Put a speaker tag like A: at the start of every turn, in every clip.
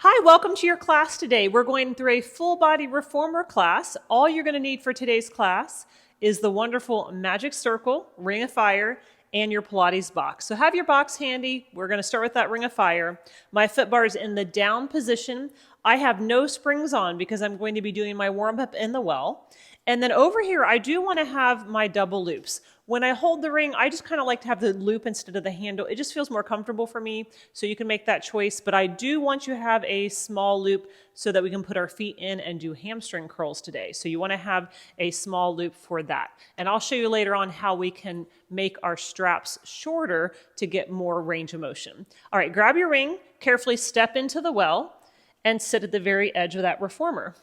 A: Hi, welcome to your class today. We're going through a full body reformer class. All you're going to need for today's class is the wonderful magic circle, ring of fire, and your Pilates box. So have your box handy. We're going to start with that ring of fire. My foot bar is in the down position. I have no springs on because I'm going to be doing my warm up in the well. And then over here, I do want to have my double loops. When I hold the ring, I just kind of like to have the loop instead of the handle. It just feels more comfortable for me, so you can make that choice. But I do want you to have a small loop so that we can put our feet in and do hamstring curls today. So you want to have a small loop for that. And I'll show you later on how we can make our straps shorter to get more range of motion. All right, grab your ring, carefully step into the well, and sit at the very edge of that reformer.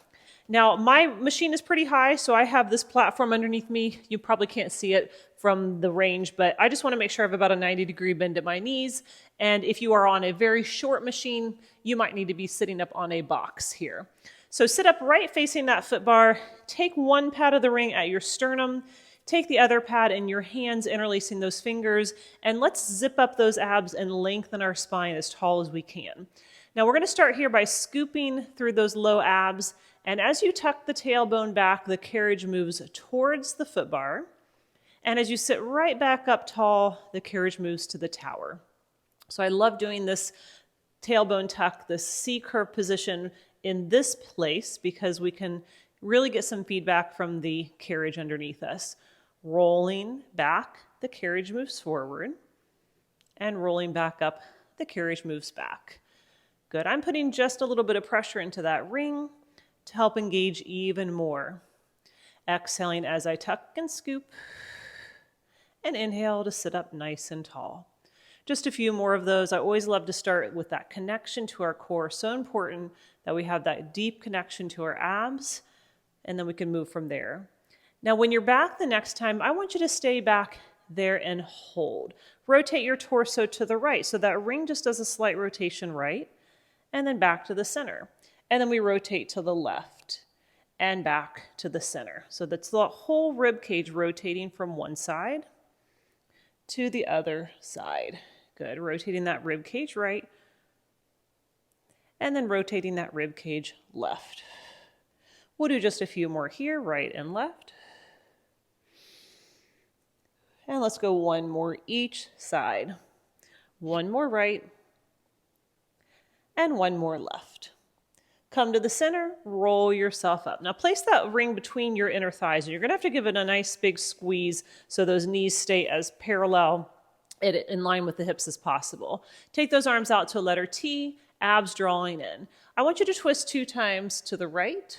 A: Now, my machine is pretty high, so I have this platform underneath me. You probably can't see it from the range, but I just want to make sure I have about a 90-degree bend at my knees. And if you are on a very short machine, you might need to be sitting up on a box here. So sit up right facing that foot bar. Take one pad of the ring at your sternum. Take the other pad in your hands, interlacing those fingers, and let's zip up those abs and lengthen our spine as tall as we can. Now, we're going to start here by scooping through those low abs. And as you tuck the tailbone back, the carriage moves towards the foot bar. And as you sit right back up tall, the carriage moves to the tower. So I love doing this tailbone tuck, this C-curve position in this place because we can really get some feedback from the carriage underneath us. Rolling back, the carriage moves forward. And rolling back up, the carriage moves back. Good. I'm putting just a little bit of pressure into that ring to help engage even more. Exhaling as I tuck and scoop, and inhale to sit up nice and tall. Just a few more of those. I always love to start with that connection to our core. So important that we have that deep connection to our abs, and then we can move from there. Now, when you're back the next time, I want you to stay back there and hold. Rotate your torso to the right. So that ring just does a slight rotation right, and then back to the center. And then we rotate to the left and back to the center. So that's the whole rib cage rotating from one side to the other side. Good. Rotating that rib cage right and then rotating that rib cage left. We'll do just a few more here, right and left. And let's go one more each side. One more right and one more left. Come to the center, roll yourself up. Now place that ring between your inner thighs, and you're gonna have to give it a nice big squeeze so those knees stay as parallel and in line with the hips as possible. Take those arms out to a letter T, abs drawing in. I want you to twist 2 times to the right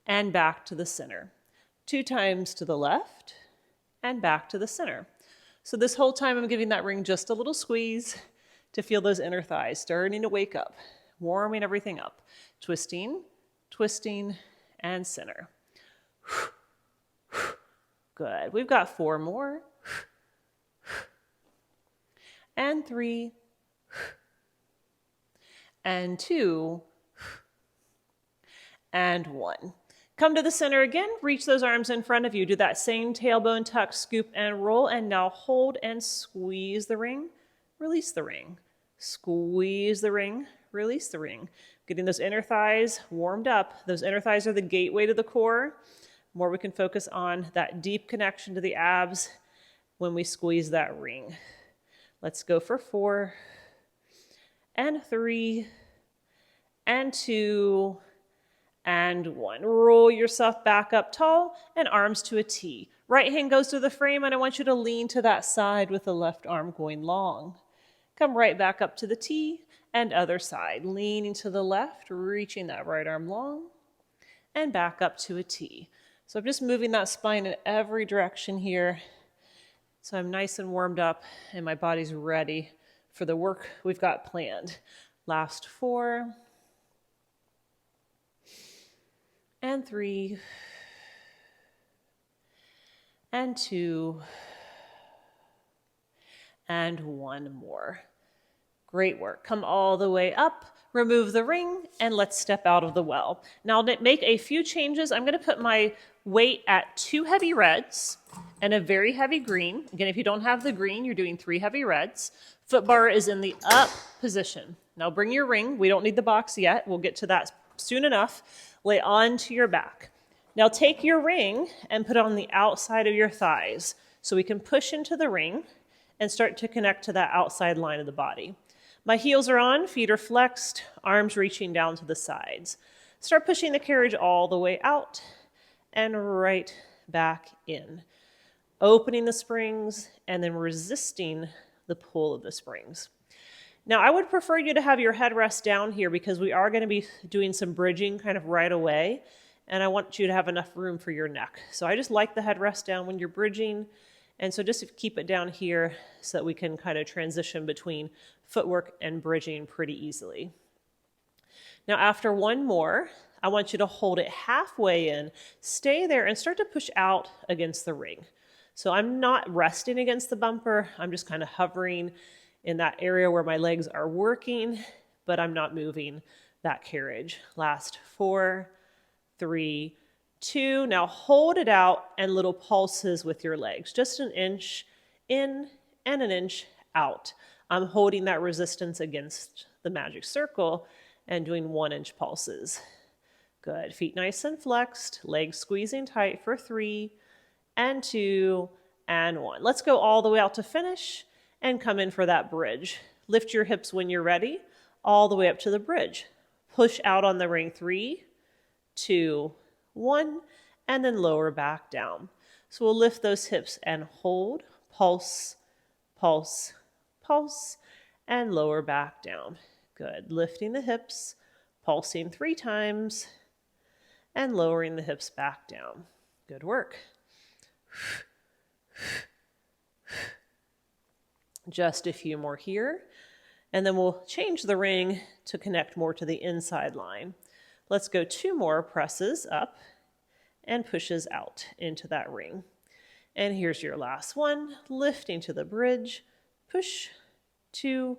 A: and back to the center. 2 times to the left and back to the center. So this whole time I'm giving that ring just a little squeeze to feel those inner thighs starting to wake up, warming everything up. Twisting, twisting, and center. Good. We've got 4 more. And 3. And 2. And 1. Come to the center again. Reach those arms in front of you. Do that same tailbone tuck, scoop, and roll. And now hold and squeeze the ring. Release the ring. Squeeze the ring. Release the ring. Getting those inner thighs warmed up. Those inner thighs are the gateway to the core. More we can focus on that deep connection to the abs when we squeeze that ring. Let's go for 4 and 3 and 2 and 1. Roll yourself back up tall and arms to a T. Right hand goes to the frame, and I want you to lean to that side with the left arm going long. Come right back up to the T. And other side, leaning to the left, reaching that right arm long, and back up to a T. So I'm just moving that spine in every direction here. So I'm nice and warmed up, and my body's ready for the work we've got planned. Last 4, and 3, and 2, and 1 more. Great work. Come all the way up, remove the ring, and let's step out of the well. Now I'll make a few changes. I'm going to put my weight at 2 heavy reds and a very heavy green. Again, if you don't have the green, you're doing 3 heavy reds. Foot bar is in the up position. Now bring your ring. We don't need the box yet. We'll get to that soon enough. Lay onto your back. Now take your ring and put it on the outside of your thighs so we can push into the ring and start to connect to that outside line of the body. My heels are on, feet are flexed, arms reaching down to the sides. Start pushing the carriage all the way out and right back in. Opening the springs and then resisting the pull of the springs. Now I would prefer you to have your headrest down here because we are going to be doing some bridging kind of right away, and I want you to have enough room for your neck. So I just like the headrest down when you're bridging, and so just keep it down here so that we can kind of transition between footwork and bridging pretty easily. Now after one more, I want you to hold it halfway in, stay there, and start to push out against the ring. So I'm not resting against the bumper, I'm just kind of hovering in that area where my legs are working, but I'm not moving that carriage. Last 4, 3, 2. Now hold it out and little pulses with your legs. Just an inch in and an inch out. I'm holding that resistance against the magic circle and doing 1-inch pulses. Good. Feet nice and flexed, legs squeezing tight for 3 and 2 and 1. Let's go all the way out to finish and come in for that bridge. Lift your hips when you're ready, all the way up to the bridge. Push out on the ring, 3, 2, 1, and then lower back down. So we'll lift those hips and hold, pulse, pulse, pulse, and lower back down. Good. Lifting the hips, pulsing 3 times, and lowering the hips back down. Good work. Just a few more here, and then we'll change the ring to connect more to the inside line. Let's go 2 more presses up and pushes out into that ring. And here's your last one, lifting to the bridge, push, 2,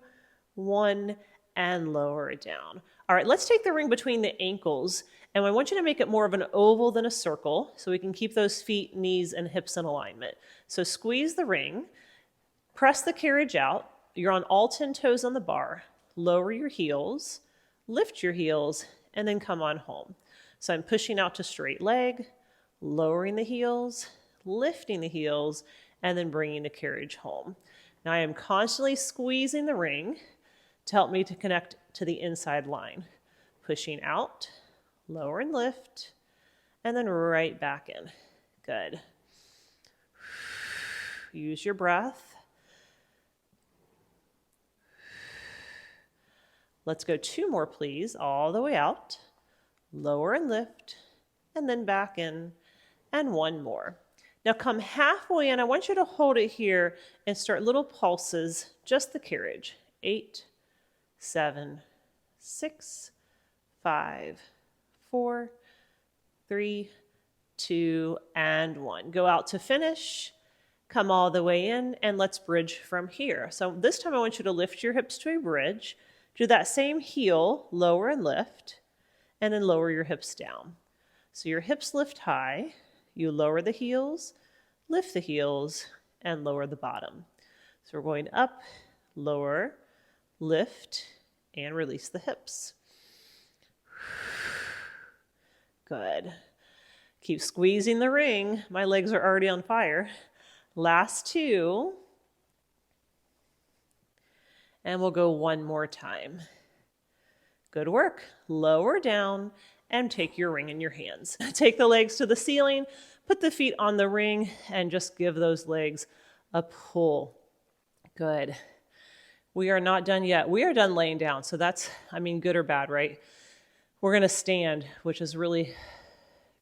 A: 1, and lower it down. All right, let's take the ring between the ankles, and I want you to make it more of an oval than a circle so we can keep those feet, knees, and hips in alignment. So squeeze the ring, press the carriage out. You're on all 10 toes on the bar. Lower your heels, lift your heels, and then come on home. So I'm pushing out to straight leg, lowering the heels, lifting the heels, and then bringing the carriage home. Now I am constantly squeezing the ring to help me to connect to the inside line. Pushing out, lower and lift, and then right back in. Good. Use your breath. Let's go 2 more, please, all the way out, lower and lift, and then back in, and 1 more. Now come halfway in. I want you to hold it here and start little pulses, just the carriage. 8, 7, 6, 5, 4, 3, 2, and 1. Go out to finish, come all the way in, and let's bridge from here. So this time I want you to lift your hips to a bridge. Do that same heel, lower and lift, and then lower your hips down. So your hips lift high, you lower the heels, lift the heels, and lower the bottom. So we're going up, lower, lift, and release the hips. Good. Keep squeezing the ring. My legs are already on fire. Last 2. And we'll go 1 more time. Good work. Lower down and take your ring in your hands. Take the legs to the ceiling, put the feet on the ring, and just give those legs a pull. Good. We are not done yet. We are done laying down. So that's, good or bad, right? We're going to stand, which is really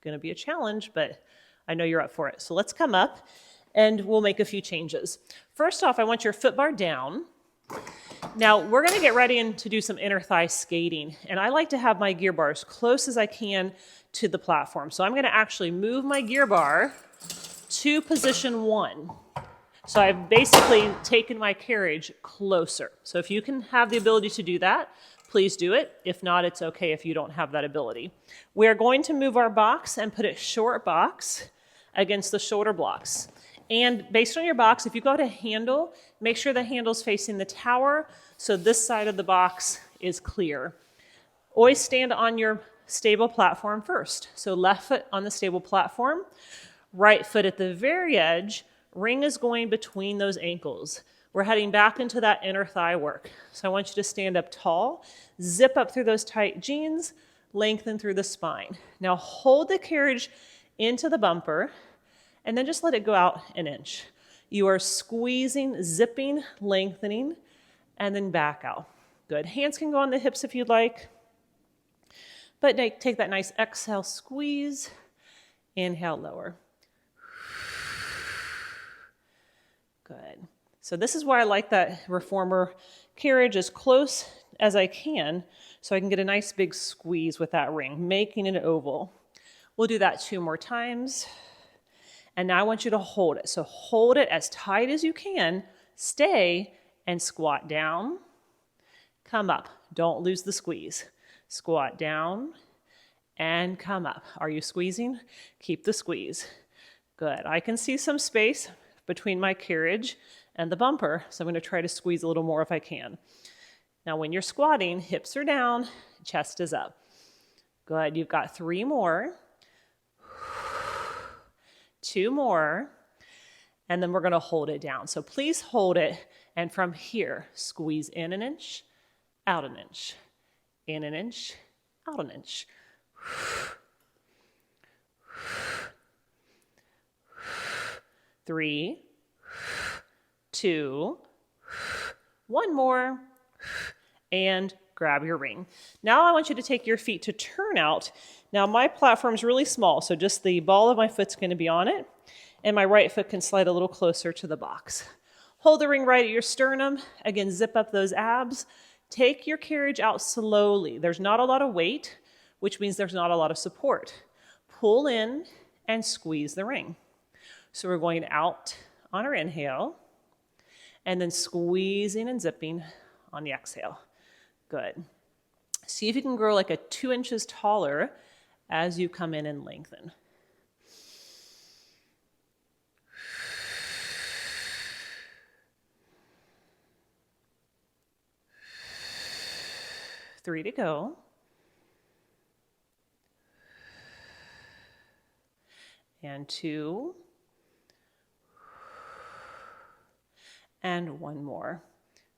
A: going to be a challenge, but I know you're up for it. So let's come up and we'll make a few changes. First off, I want your foot bar down. Now, we're going to get ready to do some inner thigh skating, and I like to have my gear bar as close as I can to the platform. So I'm going to actually move my gear bar to position 1. So I've basically taken my carriage closer. So if you can have the ability to do that, please do it. If not, it's okay if you don't have that ability. We're going to move our box and put it short box against the shoulder blocks. And based on your box, if you go to handle, make sure the handle's facing the tower, so this side of the box is clear. Always stand on your stable platform first. So left foot on the stable platform, right foot at the very edge, ring is going between those ankles. We're heading back into that inner thigh work. So I want you to stand up tall, zip up through those tight jeans, lengthen through the spine. Now hold the carriage into the bumper and then just let it go out an inch. You are squeezing, zipping, lengthening, and then back out. Good. Hands can go on the hips if you'd like. But take that nice exhale, squeeze, inhale, lower. Good. So this is why I like that reformer carriage as close as I can so I can get a nice big squeeze with that ring, making an oval. We'll do that 2 more times. And now I want you to hold it. So hold it as tight as you can, stay, and squat down. Come up. Don't lose the squeeze. Squat down and come up. Are you squeezing? Keep the squeeze. Good. I can see some space between my carriage and the bumper, so I'm going to try to squeeze a little more if I can. Now when you're squatting, hips are down, chest is up. Good. You've got 3 more. 2 more. And then we're going to hold it down. So please hold it. And from here, squeeze in an inch, out an inch, in an inch, out an inch. 3, 2, 1 more, and grab your ring. Now I want you to take your feet to turn out. Now my platform is really small, so just the ball of my foot's going to be on it, and my right foot can slide a little closer to the box. Hold the ring right at your sternum. Again, zip up those abs. Take your carriage out slowly. There's not a lot of weight, which means there's not a lot of support. Pull in and squeeze the ring. So we're going out on our inhale, and then squeezing and zipping on the exhale. Good. See if you can grow like a 2 inches taller as you come in and lengthen. Three to go. And 2. And 1 more.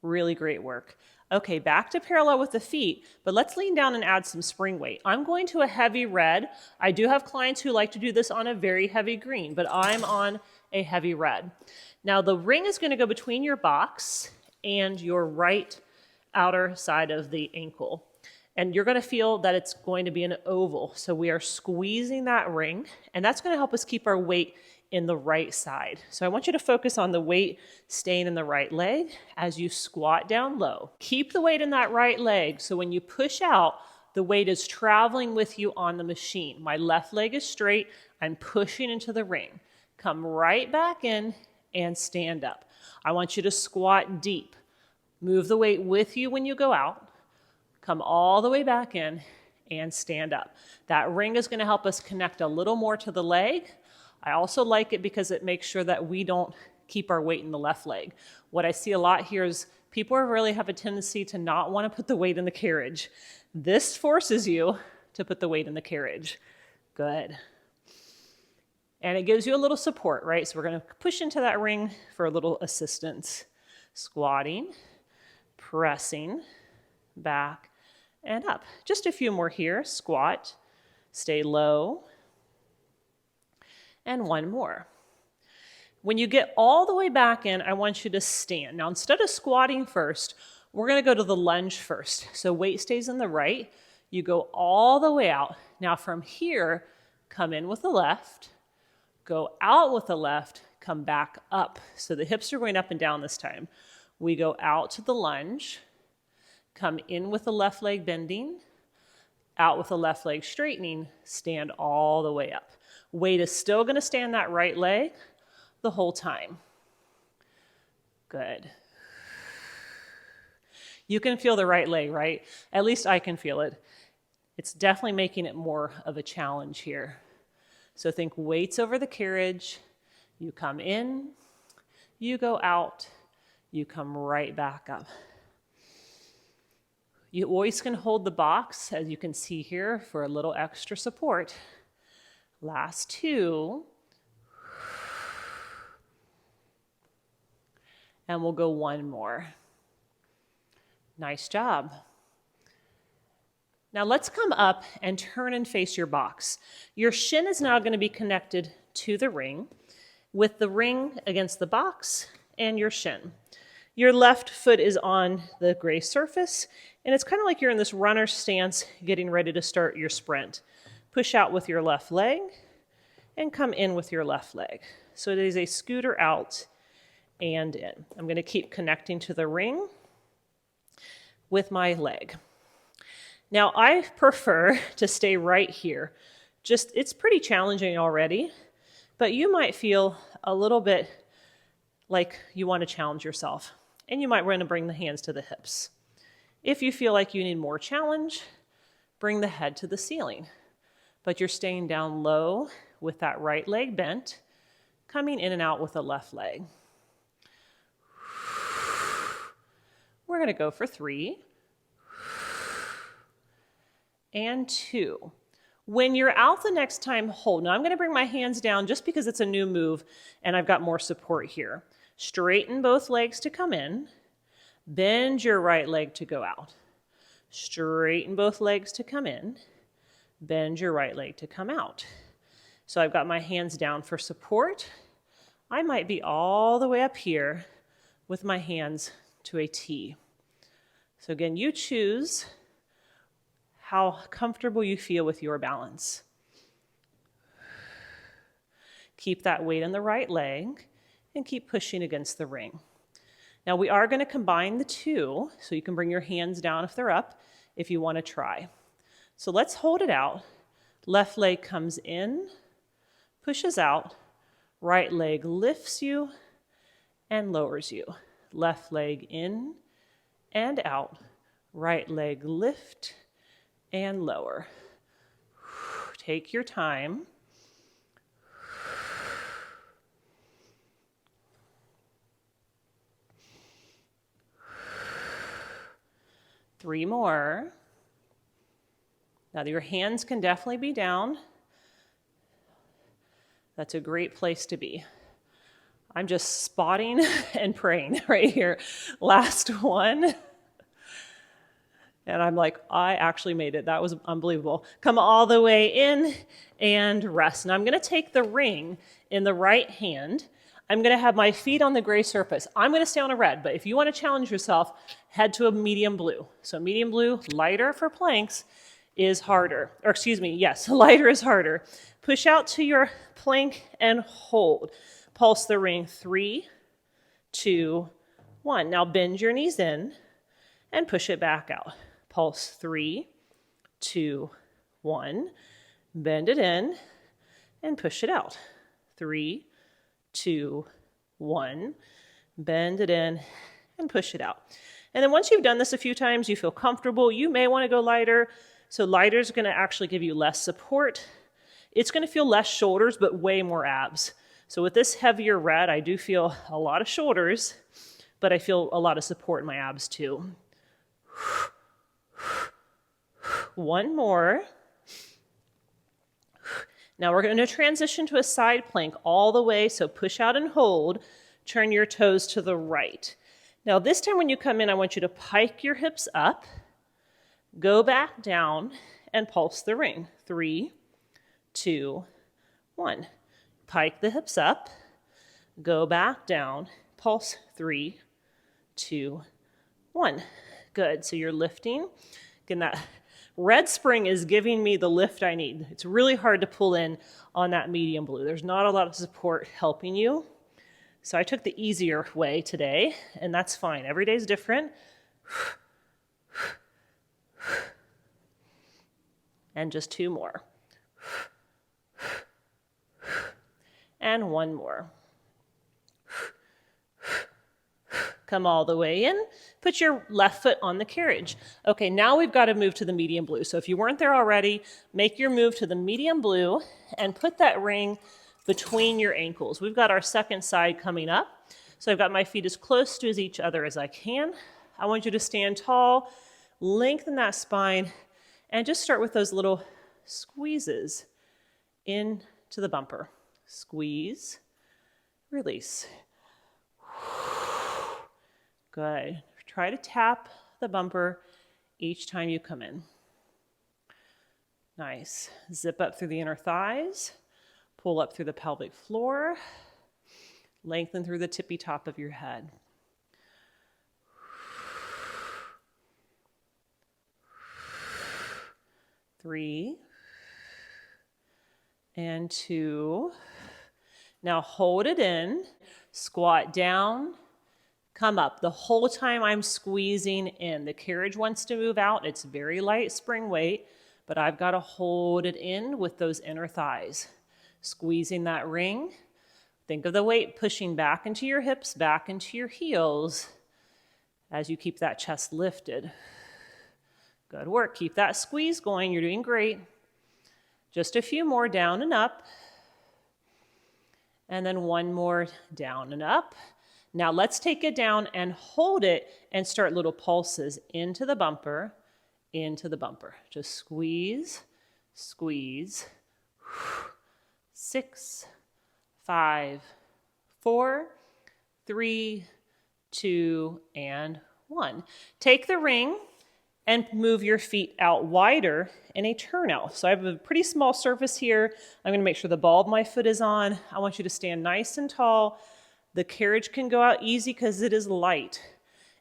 A: Really great work. Okay, back to parallel with the feet, but let's lean down and add some spring weight. I'm going to a heavy red. I do have clients who like to do this on a very heavy green, but I'm on a heavy red. Now the ring is going to go between your box and your right outer side of the ankle. And you're going to feel that it's going to be an oval. So we are squeezing that ring, and that's going to help us keep our weight in the right side. So I want you to focus on the weight staying in the right leg as you squat down low. Keep the weight in that right leg, so when you push out, the weight is traveling with you on the machine. My left leg is straight. I'm pushing into the ring. Come right back in and stand up. I want you to squat deep. Move the weight with you when you go out. Come all the way back in and stand up. That ring is going to help us connect a little more to the leg. I also like it because it makes sure that we don't keep our weight in the left leg. What I see a lot here is people really have a tendency to not want to put the weight in the carriage. This forces you to put the weight in the carriage. Good. And it gives you a little support, right? So we're going to push into that ring for a little assistance. Squatting, pressing, back, and up. Just a few more here. Squat, stay low, and 1 more. When you get all the way back in, I want you to stand. Now, instead of squatting first, we're going to go to the lunge first. So weight stays in the right. You go all the way out. Now, from here, come in with the left, go out with the left, come back up. So the hips are going up and down this time. We go out to the lunge, come in with the left leg bending, out with the left leg straightening, stand all the way up. Weight is still going to stay on that right leg the whole time. Good. You can feel the right leg, right? At least I can feel it. It's definitely making it more of a challenge here. So think weights over the carriage. You come in, you go out, you come right back up. You always can hold the box, as you can see here, for a little extra support. Last 2. And we'll go 1 more. Nice job. Now let's come up and turn and face your box. Your shin is now going to be connected to the ring, with the ring against the box and your shin. Your left foot is on the gray surface, and it's kind of like you're in this runner stance getting ready to start your sprint. Push out with your left leg and come in with your left leg. So it is a scooter out and in. I'm going to keep connecting to the ring with my leg. Now I prefer to stay right here. It's pretty challenging already, but you might feel a little bit like you want to challenge yourself, and you might want to bring the hands to the hips. If you feel like you need more challenge, bring the head to the ceiling, but you're staying down low with that right leg bent, coming in and out with the left leg. We're going to go for 3 and 2. When you're out the next time, hold. Now I'm going to bring my hands down just because it's a new move and I've got more support here. Straighten both legs to come in. Bend your right leg to go out. Straighten both legs to come in. Bend your right leg to come out. So I've got my hands down for support. I might be all the way up here with my hands to a T. So again, you choose how comfortable you feel with your balance. Keep that weight on the right leg and keep pushing against the ring. Now we are going to combine the 2, so you can bring your hands down if they're up, if you want to try. So let's hold it out. Left leg comes in, pushes out, right leg lifts you and lowers you. Left leg in and out, right leg lift and lower. Take your time. Three more. Now your hands can definitely be down. That's a great place to be. I'm just spotting and praying right here. Last one. And I'm like, I actually made it. That was unbelievable. Come all the way in and rest. Now I'm going to take the ring in the right hand. I'm going to have my feet on the gray surface. I'm going to stay on a red, but if you want to challenge yourself, head to a medium blue. So medium blue, lighter for planks, is harder. Or excuse me, yes, lighter is harder. Push out to your plank and hold. Pulse the ring, 3, 2, 1. Now bend your knees in and push it back out. Pulse, 3, 2, 1. Bend it in and push it out. 3, 2, 1. Bend it in and push it out. And then once you've done this a few times, you feel comfortable, you may want to go lighter. So lighter is going to actually give you less support. It's going to feel less shoulders, but way more abs. So with this heavier red, I do feel a lot of shoulders, but I feel a lot of support in my abs too. One more. Now we're going to transition to a side plank all the way, so push out and hold. Turn your toes to the right. Now this time when you come in, I want you to pike your hips up, go back down, and pulse the ring. 3, 2, 1. Pike the hips up, go back down, pulse. 3, 2, 1. Good, so you're lifting. Again, that red spring is giving me the lift I need. It's really hard to pull in on that medium blue. There's not a lot of support helping you. So I took the easier way today, and that's fine. Every day is different. And just 2 more. And 1 more. Come all the way in. Put your left foot on the carriage. Okay, now we've got to move to the medium blue. So if you weren't there already, make your move to the medium blue and put that ring between your ankles. We've got our second side coming up. So I've got my feet as close to each other as I can. I want you to stand tall lengthen that spine, and just start with those little squeezes into the bumper. Squeeze, release. Good. Try to tap the bumper each time you come in. Nice. Zip up through the inner thighs, pull up through the pelvic floor, lengthen through the tippy top of your head. Three and two. Now hold it in, squat down, come up. The whole time I'm squeezing in. The carriage wants to move out. It's very light spring weight, but I've got to hold it in with those inner thighs. Squeezing that ring. Think of the weight pushing back into your hips, back into your heels as you keep that chest lifted. Good work. Keep that squeeze going. You're doing great. Just a few more, down and up. And then one more, down and up. Now let's take it down and hold it and start little pulses into the bumper, into the bumper. Just squeeze, squeeze. 6, 5, 4, 3, 2, and 1. Take the ring and move your feet out wider in a turnout. So I have a pretty small surface here. I'm gonna make sure the ball of my foot is on. I want you to stand nice and tall. The carriage can go out easy because it is light.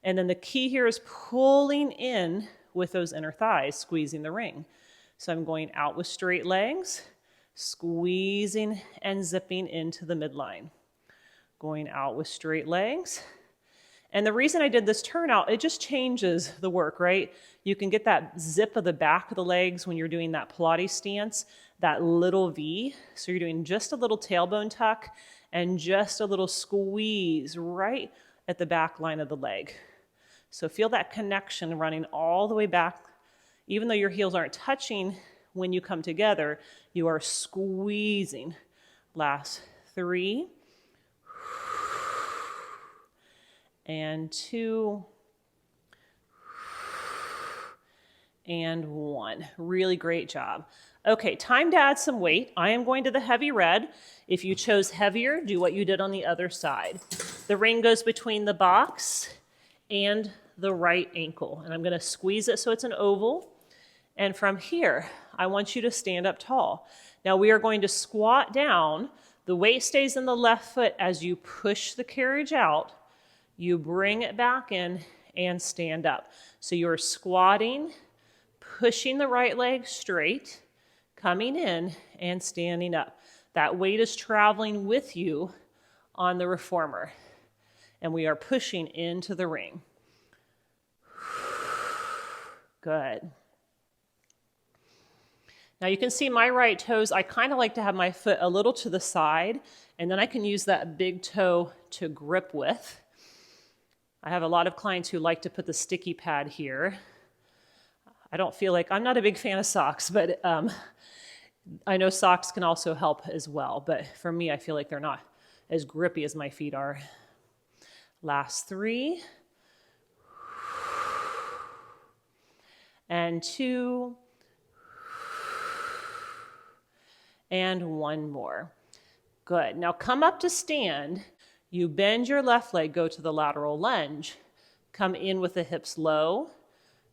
A: And then the key here is pulling in with those inner thighs, squeezing the ring. So I'm going out with straight legs, squeezing and zipping into the midline. Going out with straight legs. And the reason I did this turnout, it just changes the work, right? You can get that zip of the back of the legs when you're doing that Pilates stance, that little V. So you're doing just a little tailbone tuck and just a little squeeze right at the back line of the leg. So feel that connection running all the way back. Even though your heels aren't touching when you come together, you are squeezing. Last 3. And 2, and 1. Really great job. Okay, time to add some weight. I am going to the heavy red. If you chose heavier, do what you did on the other side. The ring goes between the box and the right ankle. And I'm gonna squeeze it so it's an oval. And from here, I want you to stand up tall. Now we are going to squat down. The weight stays in the left foot as you push the carriage out. You bring it back in and stand up. So you're squatting, pushing the right leg straight, coming in and standing up. That weight is traveling with you on the reformer. And we are pushing into the ring. Good. Now you can see my right toes, I kind of like to have my foot a little to the side, and then I can use that big toe to grip with. I have a lot of clients who like to put the sticky pad here. I don't feel like, I'm not a big fan of socks, but I know socks can also help as well. But for me, I feel like they're not as grippy as my feet are. Last 3. And 2. And 1 more. Good. Now come up to stand. You bend your left leg, go to the lateral lunge. Come in with the hips low.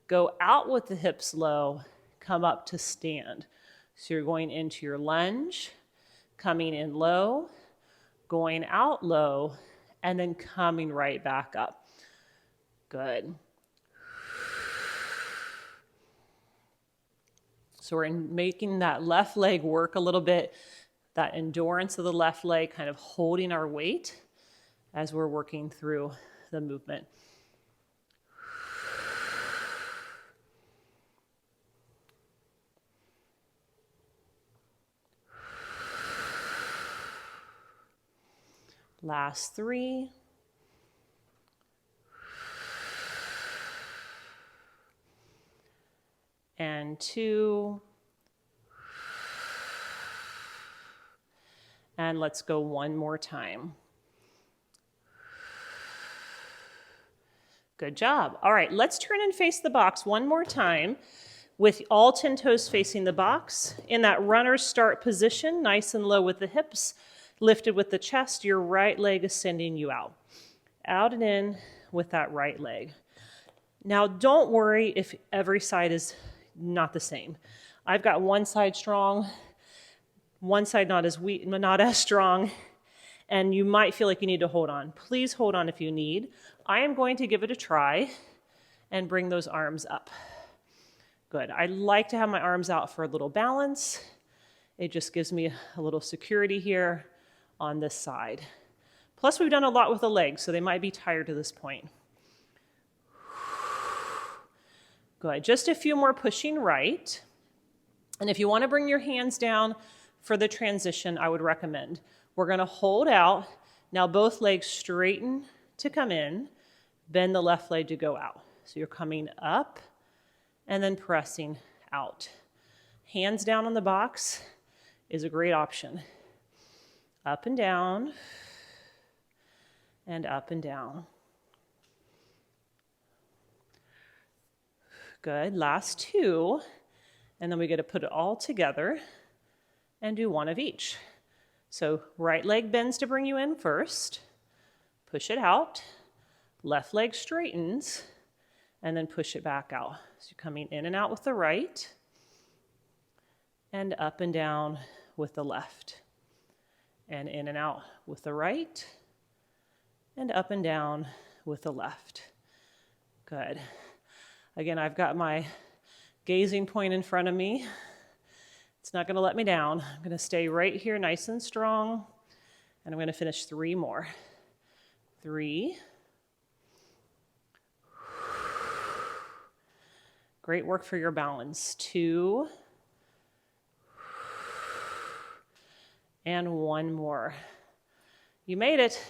A: Go out with the hips low. Come up to stand. So you're going into your lunge, coming in low, going out low, and then coming right back up. Good. So we're making that left leg work a little bit, that endurance of the left leg, kind of holding our weight as we're working through the movement. Last 3. And 2. And let's go one more time. Good job. All right, let's turn and face the box one more time with all 10 toes facing the box. In that runner start position, nice and low with the hips, lifted with the chest, your right leg is sending you out. Out and in with that right leg. Now, don't worry if every side is not the same. I've got one side strong, one side not as weak, not as strong, and you might feel like you need to hold on. Please hold on if you need. I am going to give it a try and bring those arms up. Good. I like to have my arms out for a little balance. It just gives me a little security here on this side. Plus, we've done a lot with the legs, so they might be tired to this point. Good. Just a few more pushing right. And if you want to bring your hands down for the transition, I would recommend. We're going to hold out. Now both legs straighten to come in. Bend the left leg to go out. So you're coming up and then pressing out. Hands down on the box is a great option. Up and down and up and down. Good. Last two. And then we get to put it all together and do one of each. So right leg bends to bring you in first. Push it out. Left leg straightens. And then push it back out. So you're coming in and out with the right. And up and down with the left. And in and out with the right. And up and down with the left. Good. Again, I've got my gazing point in front of me. It's not going to let me down. I'm going to stay right here nice and strong. And I'm going to finish 3 more. 3. Great work for your balance. 2. And 1 more. You made it.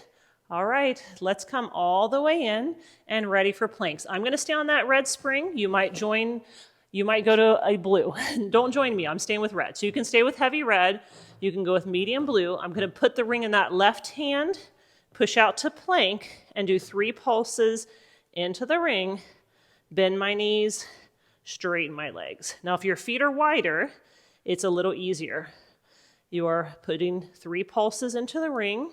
A: All right, let's come all the way in and ready for planks. I'm going to stay on that red spring. You might go to a blue. Don't join me. I'm staying with red. So you can stay with heavy red. You can go with medium blue. I'm going to put the ring in that left hand, push out to plank, and do 3 pulses into the ring, bend my knees, straighten my legs. Now, if your feet are wider, it's a little easier. You are putting 3 pulses into the ring,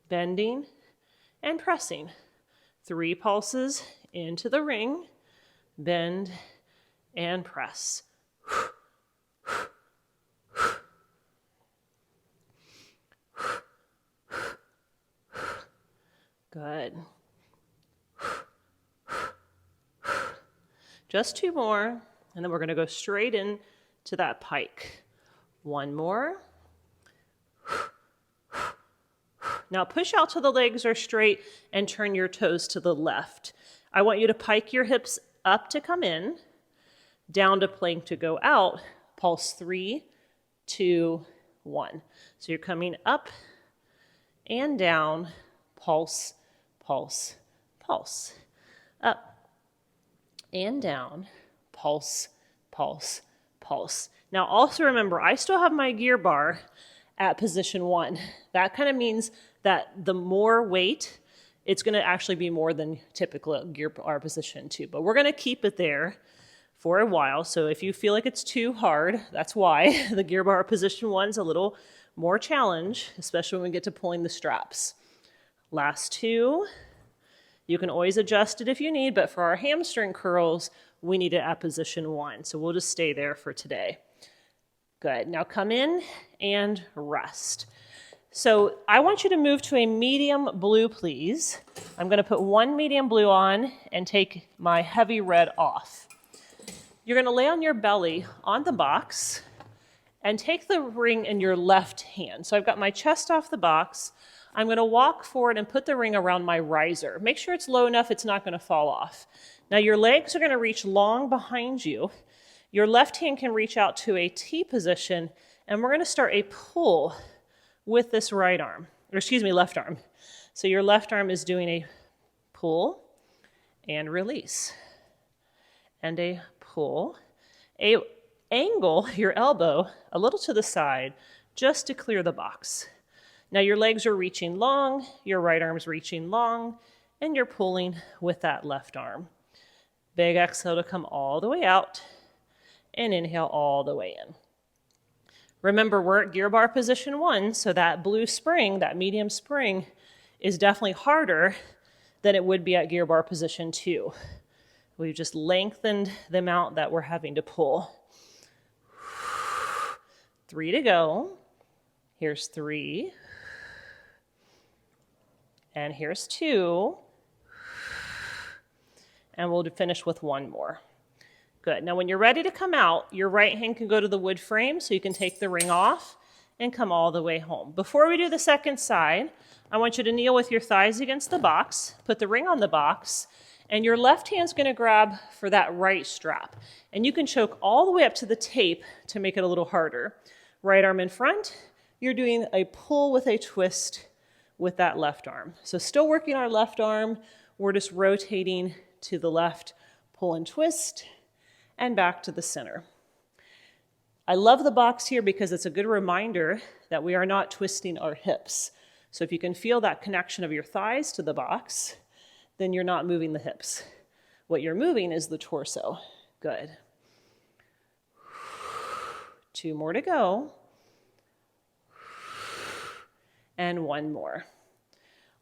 A: bending and pressing. 3 pulses into the ring, bend and press. Good. Just 2 more, and then we're going to go straight in to that pike. 1 more. Now push out till the legs are straight and turn your toes to the left. I want you to pike your hips up to come in, down to plank to go out. Pulse 3, 2, 1. So you're coming up and down, pulse, pulse, pulse. Up and down, pulse, pulse, pulse. Now also remember, I still have my gear bar at position 1. That kind of means that the more weight, it's going to actually be more than typical gear bar position 2. But we're going to keep it there for a while. So if you feel like it's too hard, that's why the gear bar position 1 is a little more challenge, especially when we get to pulling the straps. Last 2. You can always adjust it if you need, but for our hamstring curls, we need it at position 1. So we'll just stay there for today. Good. Now come in and rest. So I want you to move to a medium blue, please. I'm going to put 1 medium blue on and take my heavy red off. You're going to lay on your belly on the box and take the ring in your left hand. So I've got my chest off the box. I'm going to walk forward and put the ring around my riser. Make sure it's low enough it's not going to fall off. Now your legs are going to reach long behind you. Your left hand can reach out to a T position, and we're going to start a pull with this right arm, or excuse me, left arm. So your left arm is doing a pull and release, and a pull. Angle your elbow a little to the side just to clear the box. Now your legs are reaching long, your right arm's reaching long, and you're pulling with that left arm. Big exhale to come all the way out, and inhale all the way in. Remember, we're at gear bar position 1, so that blue spring, that medium spring, is definitely harder than it would be at gear bar position 2. We've just lengthened the amount that we're having to pull. 3 to go. Here's 3. And here's 2. And we'll finish with 1 more. Good. Now when you're ready to come out, your right hand can go to the wood frame so you can take the ring off and come all the way home. Before we do the second side, I want you to kneel with your thighs against the box, put the ring on the box, and your left hand's going to grab for that right strap. And you can choke all the way up to the tape to make it a little harder. Right arm in front, you're doing a pull with a twist with that left arm. So still working our left arm, we're just rotating to the left, pull and twist, and back to the center. I love the box here because it's a good reminder that we are not twisting our hips. So if you can feel that connection of your thighs to the box, then you're not moving the hips. What you're moving is the torso. Good. 2 more to go. And 1 more.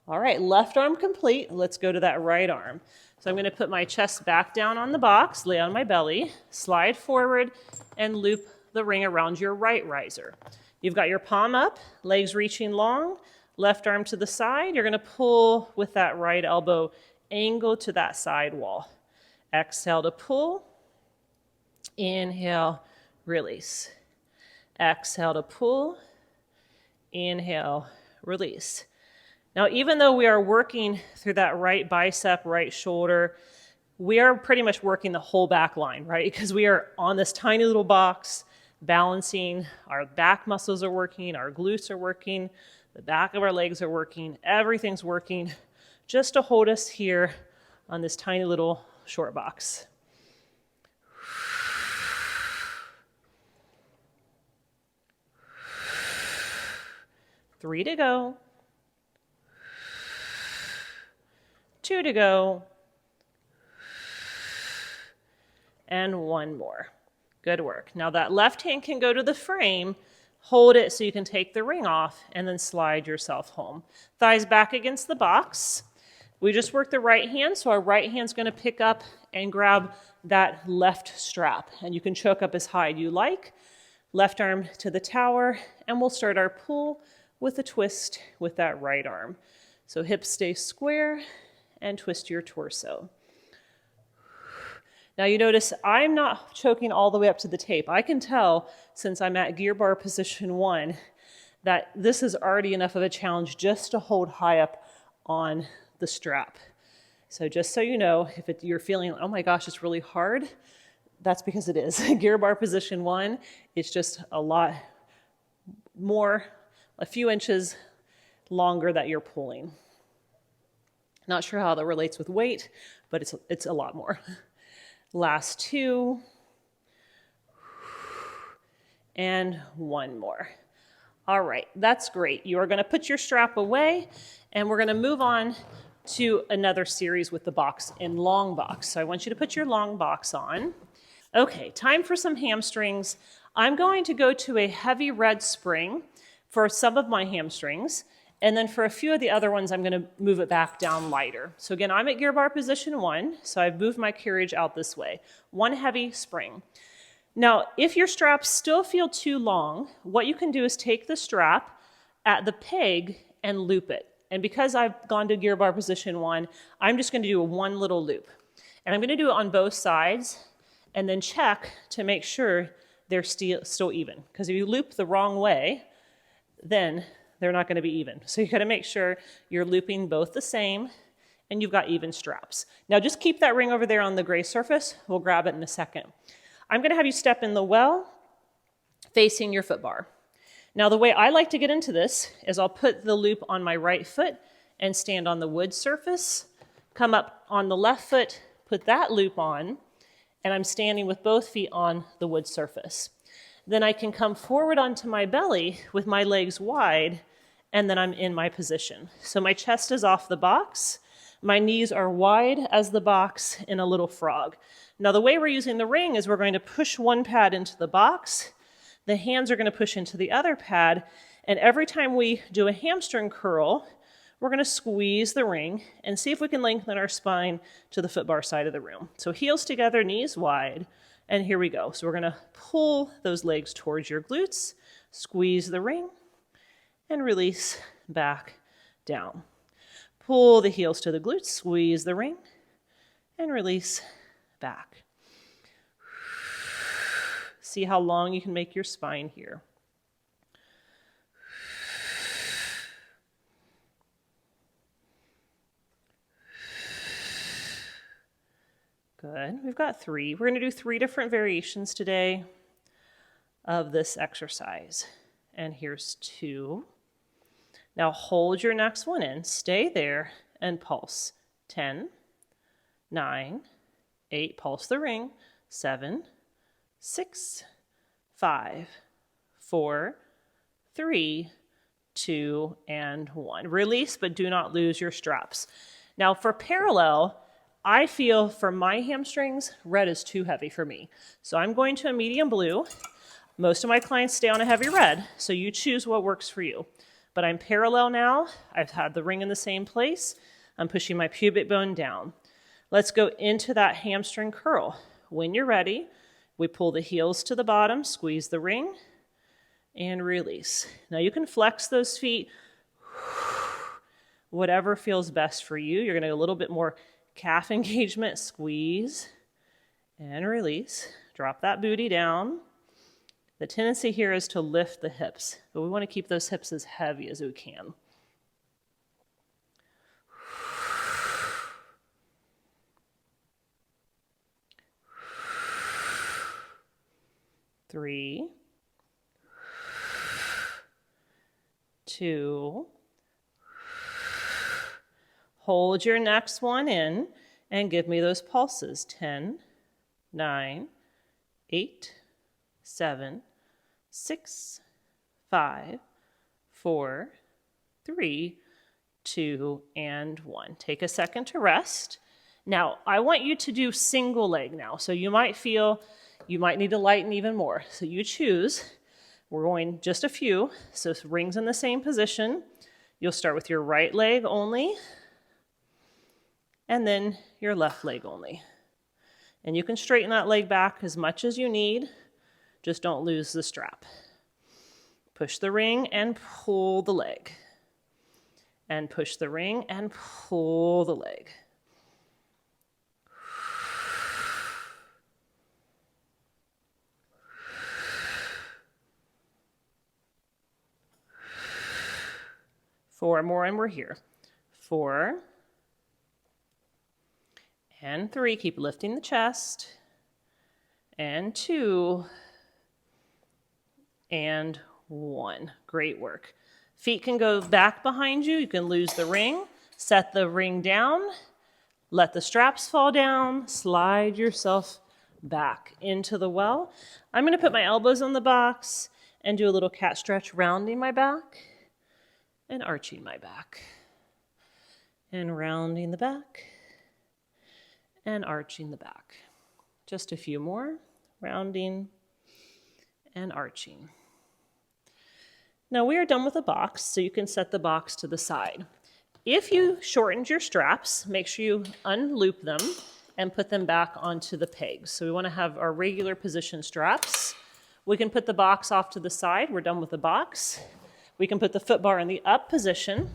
A: All right, left arm complete. Let's go to that right arm. So I'm going to put my chest back down on the box, lay on my belly, slide forward, and loop the ring around your right riser. You've got your palm up, legs reaching long, left arm to the side. You're going to pull with that right elbow, angle to that side wall. Exhale to pull. Inhale, release. Exhale to pull. Inhale, release. Now, even though we are working through that right bicep, right shoulder, we are pretty much working the whole back line, right? Because we are on this tiny little box, balancing. Our back muscles are working, our glutes are working, the back of our legs are working, everything's working just to hold us here on this tiny little short box. Three to go. 2 to go. And 1 more. Good work. Now that left hand can go to the frame, hold it so you can take the ring off, and then slide yourself home. Thighs back against the box. We just worked the right hand, so our right hand's going to pick up and grab that left strap. And you can choke up as high as you like. Left arm to the tower, and we'll start our pull with a twist with that right arm. So hips stay square, and twist your torso. Now you notice I'm not choking all the way up to the tape. I can tell, since I'm at gear bar position 1, that this is already enough of a challenge just to hold high up on the strap. So just so you know, if you're feeling, oh my gosh, it's really hard, that's because it is. Gear bar position 1, it's just a lot more, a few inches longer that you're pulling. Not sure how that relates with weight, but it's a lot more. Last 2. And 1 more. All right, that's great. You are going to put your strap away, and we're going to move on to another series with the box in long box. So I want you to put your long box on. Okay, time for some hamstrings. I'm going to go to a heavy red spring for some of my hamstrings. And then for a few of the other ones, I'm going to move it back down lighter. So again, I'm at gear bar position 1, so I've moved my carriage out this way. 1 heavy spring. Now, if your straps still feel too long, what you can do is take the strap at the peg and loop it. And because I've gone to gear bar position 1, I'm just going to do one little loop. And I'm going to do it on both sides and then check to make sure they're still even. Because if you loop the wrong way, then they're not going to be even. So you got to make sure you're looping both the same and you've got even straps. Now just keep that ring over there on the gray surface. We'll grab it in a second. I'm going to have you step in the well facing your foot bar. Now the way I like to get into this is I'll put the loop on my right foot and stand on the wood surface, come up on the left foot, put that loop on, and I'm standing with both feet on the wood surface. Then I can come forward onto my belly with my legs wide, and then I'm in my position. So my chest is off the box, My knees are wide as the box in a little frog. Now the way we're using the ring is we're going to push one pad into the box, the hands are going to push into the other pad, and every time we do a hamstring curl, we're going to squeeze the ring and see if we can lengthen our spine to the foot bar side of the room. So heels together, knees wide, and here we go. So we're going to pull those legs towards your glutes, squeeze the ring, and release back down. Pull the heels to the glutes, squeeze the ring, and release back. See how long you can make your spine here. Good. We've got 3. We're going to do 3 different variations today of this exercise. And here's 2. Now hold your next one in, stay there, and pulse. 10, 9, 8, pulse the ring, 7, 6, 5, 4, 3, 2, and 1. Release, but do not lose your straps. Now for parallel, I feel for my hamstrings, red is too heavy for me. So I'm going to a medium blue. Most of my clients stay on a heavy red, so you choose what works for you. But I'm parallel now. I've had the ring in the same place. I'm pushing my pubic bone down. Let's go into that hamstring curl. When you're ready, we pull the heels to the bottom, squeeze the ring, and release. Now you can flex those feet, whatever feels best for you. You're gonna do a little bit more calf engagement, squeeze, and release. Drop that booty down. The tendency here is to lift the hips, but we want to keep those hips as heavy as we can. Three, 2, hold your next one in and give me those pulses. 10, 9, 8, 7, 6, 5, 4, 3, 2, and 1. Take a second to rest. Now, I want you to do single leg now. So you might feel you might need to lighten even more. So you choose. We're going just a few. So rings in the same position. You'll start with your right leg only, and then your left leg only. And you can straighten that leg back as much as you need. Just don't lose the strap. Push the ring and pull the leg. And push the ring and pull the leg. Four more and we're here. 4 and 3. Keep lifting the chest. And 2 and 1. Great work. Feet can go back behind you. You can lose the ring. Set the ring down. Let the straps fall down. Slide yourself back into the well. I'm going to put my elbows on the box and do a little cat stretch, rounding my back and arching my back. And rounding the back and arching the back. Just a few more. Rounding and arching. Now we are done with the box, so you can set the box to the side. If you shortened your straps, make sure you unloop them and put them back onto the pegs. So we want to have our regular position straps. We can put the box off to the side. We're done with the box. We can put the foot bar in the up position.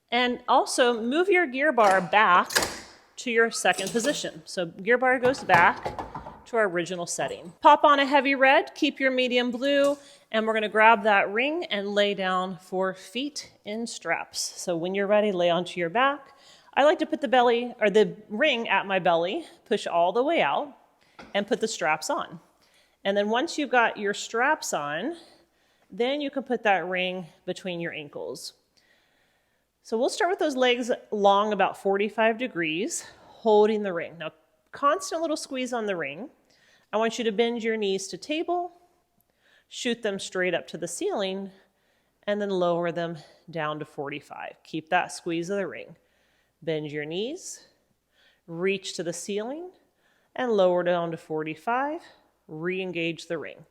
A: And also move your gear bar back to your second position. So gear bar goes back to our original setting. Pop on a heavy red, keep your medium blue, and we're gonna grab that ring and lay down for feet in straps. So when you're ready, lay onto your back. I like to put the belly or the ring at my belly, push all the way out, and put the straps on. And then once you've got your straps on, then you can put that ring between your ankles. So we'll start with those legs long, about 45 degrees, holding the ring. Now, constant little squeeze on the ring. I want you to bend your knees to table, shoot them straight up to the ceiling, and then lower them down to 45. Keep that squeeze of the ring. Bend your knees, reach to the ceiling, and lower down to 45. Re-engage the ring.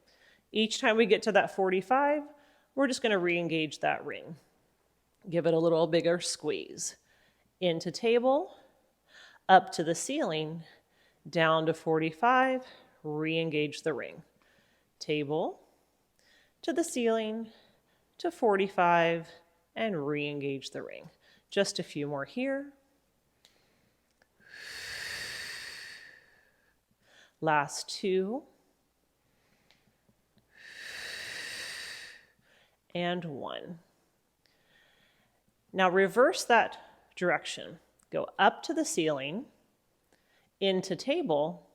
A: Each time we get to that 45, we're just going to re-engage that ring. Give it a little bigger squeeze. Into table, up to the ceiling, down to 45, re-engage the ring. Table, to the ceiling, to 45, and re-engage the ring. Just a few more here. Last two. And one. Now reverse that direction. Go up to the ceiling, into table,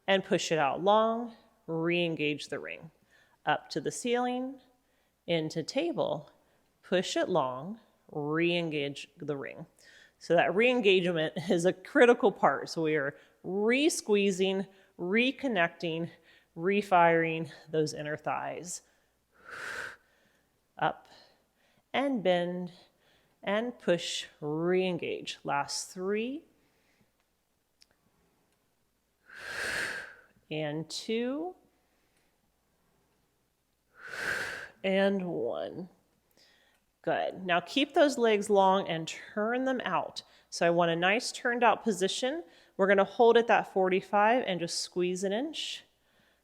A: and push it out long, re-engage the ring. Up to the ceiling, into table, push it long, re-engage the ring. So that re-engagement is a critical part. So we are re-squeezing, reconnecting, refiring those inner thighs. Up and bend and push, re-engage. Last three. And two. And one. Good. Now keep those legs long and turn them out. So I want a nice turned out position. We're going to hold at that 45 and just squeeze an inch,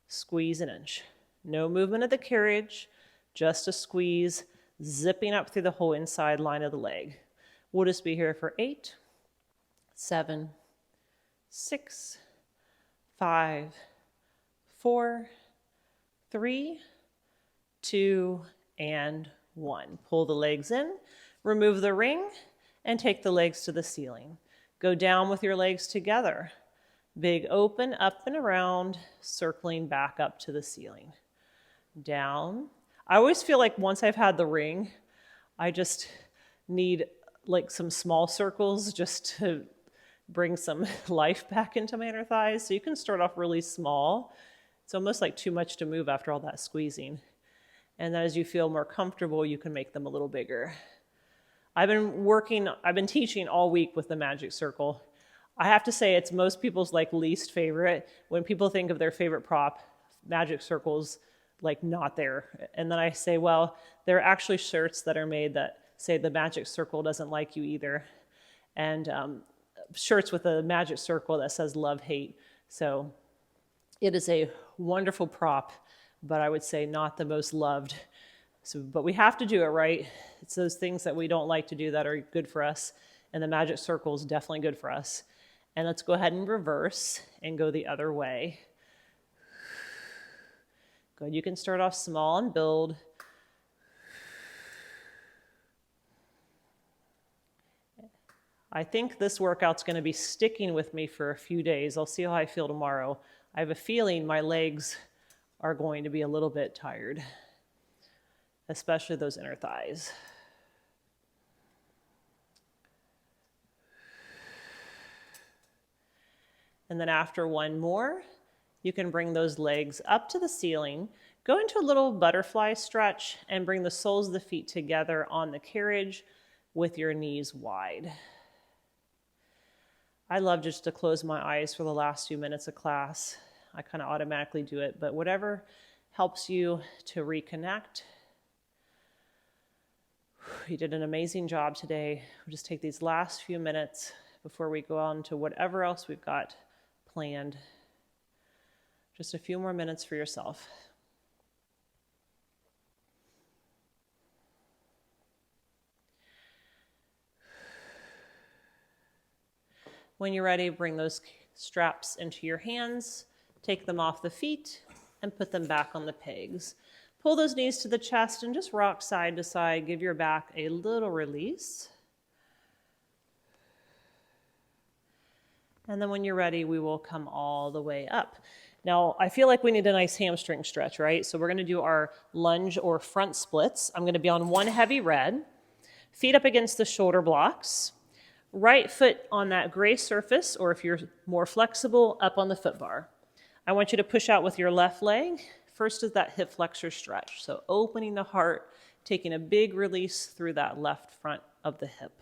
A: squeeze an inch. No movement of the carriage, just a squeeze, zipping up through the whole inside line of the leg. We'll just be here for 8, 7, 6, 5, 4, 3, 2, and 1. Pull the legs in, remove the ring, and take the legs to the ceiling. Go down with your legs together. Big open, up and around, circling back up to the ceiling. Down. I always feel like once I've had the ring, I just need like some small circles just to bring some life back into my inner thighs. So you can start off really small. It's almost like too much to move after all that squeezing. And then as you feel more comfortable, you can make them a little bigger. I've been teaching all week with the magic circle. I have to say it's most people's like least favorite. When people think of their favorite prop, magic circles like not there. And then I say, well, there are actually shirts that are made that say the magic circle doesn't like you either. And shirts with a magic circle that says love, hate. So it is a wonderful prop, but I would say not the most loved. But we have to do it, right? It's those things that we don't like to do that are good for us. And the magic circle is definitely good for us. And let's go ahead and reverse and go the other way. Good. You can start off small and build. I think this workout's going to be sticking with me for a few days. I'll see how I feel tomorrow. I have a feeling my legs are going to be a little bit tired, especially those inner thighs. And then after one more, you can bring those legs up to the ceiling, go into a little butterfly stretch, and bring the soles of the feet together on the carriage with your knees wide. I love just to close my eyes for the last few minutes of class. I kind of automatically do it, but whatever helps you to reconnect. You did an amazing job today. We'll just take these last few minutes before we go on to whatever else we've got planned. Just a few more minutes for yourself. When you're ready, bring those straps into your hands, take them off the feet, and put them back on the pegs. Pull those knees to the chest and just rock side to side. Give your back a little release. And then when you're ready, we will come all the way up. Now, I feel like we need a nice hamstring stretch, right? So we're going to do our lunge or front splits. I'm going to be on one heavy red, feet up against the shoulder blocks, right foot on that gray surface, or if you're more flexible, up on the foot bar. I want you to push out with your left leg. First is that hip flexor stretch. So opening the heart, taking a big release through that left front of the hip.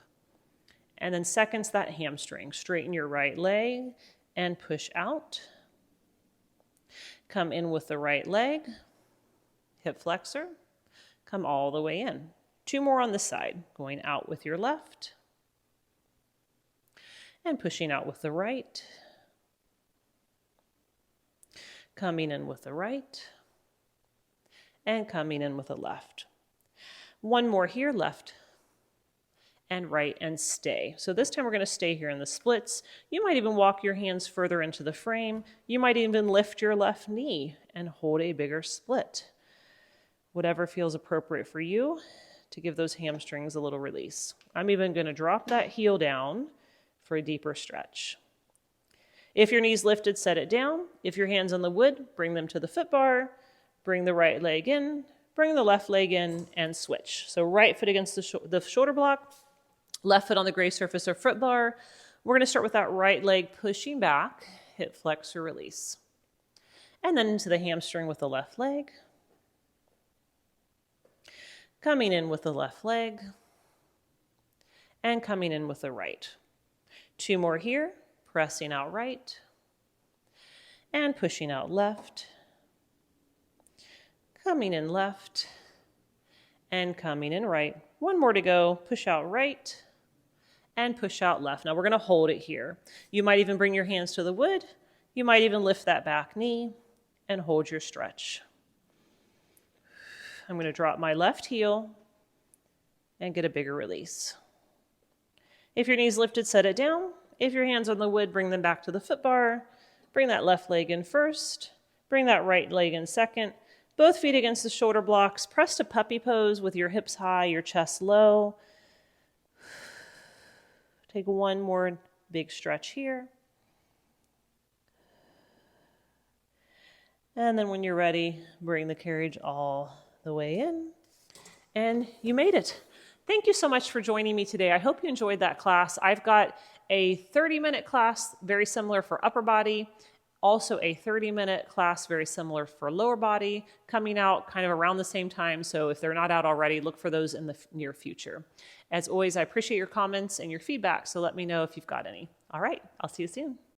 A: And then second's that hamstring. Straighten your right leg and push out. Come in with the right leg, hip flexor, come all the way in. 2 more on this side, going out with your left and pushing out with the right. Coming in with the right and coming in with the left. 1 more here, left and right, and stay. So this time we're going to stay here in the splits. You might even walk your hands further into the frame. You might even lift your left knee and hold a bigger split. Whatever feels appropriate for you to give those hamstrings a little release. I'm even going to drop that heel down for a deeper stretch. If your knee's lifted, set it down. If your hand's on the wood, bring them to the foot bar. Bring the right leg in, bring the left leg in, and switch. So right foot against the shoulder block, left foot on the gray surface or foot bar. We're going to start with that right leg pushing back, hip flexor release. And then into the hamstring with the left leg. Coming in with the left leg. And coming in with the right. 2 more here, pressing out right. And pushing out left. Coming in left. And coming in right. 1 more to go, push out right. And push out left. Now we're going to hold it here. You might even bring your hands to the wood. You might even lift that back knee and hold your stretch. I'm going to drop my left heel and get a bigger release. If your knee's lifted, set it down. If your hands on the wood, bring them back to the foot bar. Bring that left leg in first. Bring that right leg in second. Both feet against the shoulder blocks. Press to puppy pose with your hips high, your chest low. Take 1 more big stretch here. And then when you're ready, bring the carriage all the way in. And you made it. Thank you so much for joining me today. I hope you enjoyed that class. I've got a 30-minute class, very similar for upper body. Also a 30-minute class, very similar for lower body, coming out kind of around the same time. So if they're not out already, look for those in the near future. As always, I appreciate your comments and your feedback, so let me know if you've got any. All right, I'll see you soon.